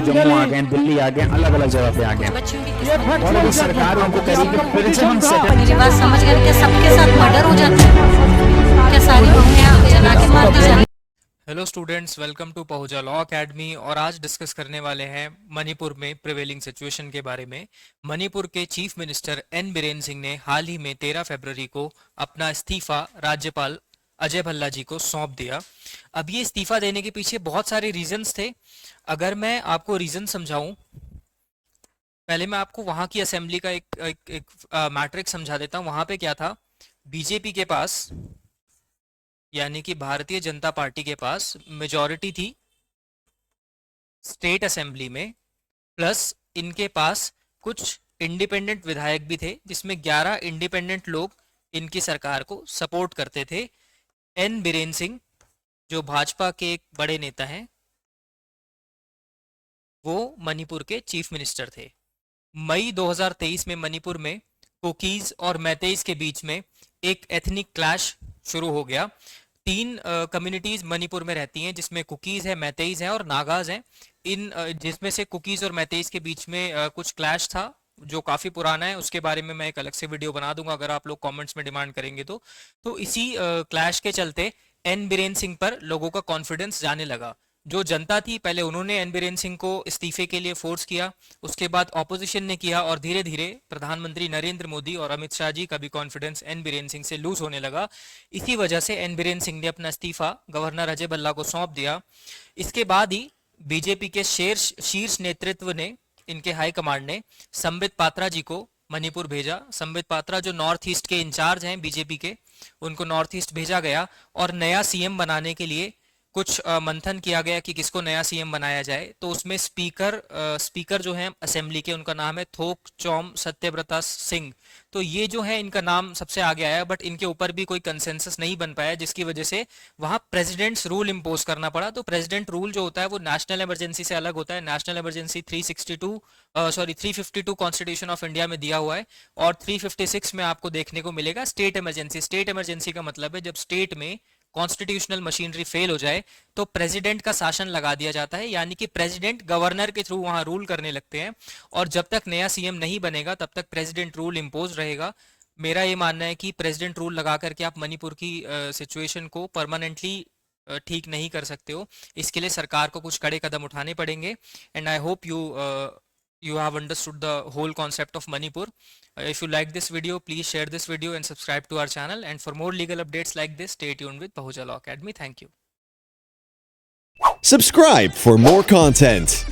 जम्मू आ गए, दिल्ली आ गए, अलग अलग जगह पे आ गए, और अभी सरकार उनको करेगी फिर से हम मेरी बात समझ गए? क्या सबके साथ मर्डर हो जाता है? क्या सारी बहुएं जला के मार दी जाती? हेलो स्टूडेंट्स, वेलकम टू पहुंचा लॉ अकेडमी। और आज डिस्कस करने वाले हैं मणिपुर में प्रिवेलिंग सिचुएशन के बारे में। मणिपुर के chief minister N Biren Singh ने हाल ही में 13 फरवरी को अपना इस्तीफा राज्यपाल अजय भल्ला जी को सौंप दिया। अब ये इस्तीफा देने के पीछे बहुत सारे रीजंस थे। अगर मैं आपको रीजन समझाऊं, पहले मैं आपको वहां की असेंबली का एक मैट्रिक्स समझा देता हूं। वहां पे क्या था, बीजेपी के पास यानी कि भारतीय जनता पार्टी के पास मेजॉरिटी थी स्टेट असेंबली में, प्लस इनके पास कुछ इंडिपेंडेंट विधायक भी थे, जिसमें 11 इंडिपेंडेंट लोग इनकी सरकार को सपोर्ट करते थे। एन बीरेन सिंह जो भाजपा के एक बड़े नेता हैं, वो मणिपुर के चीफ मिनिस्टर थे। मई 2023 में मणिपुर में कुकीज और मैतेईज के बीच में एक एथनिक क्लैश शुरू हो गया। 3 कम्युनिटीज मणिपुर में रहती हैं, जिसमें कुकीज है, मैतेईज है और नागाज हैं। जिसमें से कुकीज और मैतेईज के बीच में कुछ क्लैश था जो काफी पुराना है। उसके बारे में मैं एक अलग से वीडियो बना दूंगा अगर आप लोग कमेंट्स में डिमांड करेंगे तो इसी क्लैश के चलते एन बीरेन सिंह पर लोगों का कॉन्फिडेंस जाने लगा। जो जनता थी, पहले उन्होंने एन बीरेन सिंह को इस्तीफे के लिए फोर्स किया, उसके बाद ऑपोजिशन ने किया, और धीरे धीरे प्रधानमंत्री नरेंद्र मोदी और अमित शाह जी का भी कॉन्फिडेंस एन बीरेन सिंह से लूज होने लगा। इसी वजह से एन बीरेन सिंह ने अपना इस्तीफा गवर्नर अजय भल्ला को सौंप दिया। इसके बाद ही बीजेपी के शीर्ष नेतृत्व ने, इनके हाई कमांड ने संबित पात्रा जी को मणिपुर भेजा। संबित पात्रा जो नॉर्थ ईस्ट के इंचार्ज हैं बीजेपी के, उनको नॉर्थ ईस्ट भेजा गया और नया सीएम बनाने के लिए कुछ मंथन किया गया कि किसको नया सीएम बनाया जाए। तो उसमें स्पीकर जो हैं असेंबली के, उनका नाम है थोक चौम सत्यव्रता सिंह। तो ये जो है, इनका नाम सबसे आगे आया, बट इनके ऊपर भी कोई कंसेंसस नहीं बन पाया, जिसकी वजह से वहां प्रेसिडेंट्स रूल इम्पोज करना पड़ा। तो प्रेसिडेंट रूल जो होता है वो नेशनल इमरजेंसी से अलग होता है। National emergency 352 constitution of India में दिया हुआ है, और 356 में आपको देखने को मिलेगा स्टेट इमरजेंसी। स्टेट इमरजेंसी का मतलब है जब स्टेट में कॉन्स्टिट्यूशनल मशीनरी फेल हो जाए तो प्रेसिडेंट का शासन लगा दिया जाता है, यानी कि प्रेसिडेंट गवर्नर के थ्रू वहां रूल करने लगते हैं, और जब तक नया सीएम नहीं बनेगा तब तक प्रेसिडेंट रूल इम्पोज रहेगा। मेरा ये मानना है कि प्रेसिडेंट रूल लगा करके आप मणिपुर की सिचुएशन को परमानेंटली ठीक नहीं कर सकते हो। इसके लिए सरकार को कुछ कड़े कदम उठाने पड़ेंगे। And I hope you have understood the whole concept of Manipur. If you like this video, please share this video and subscribe to our channel. And for more legal updates like this, stay tuned with Pahuja Law Academy. Thank you. Subscribe for more content.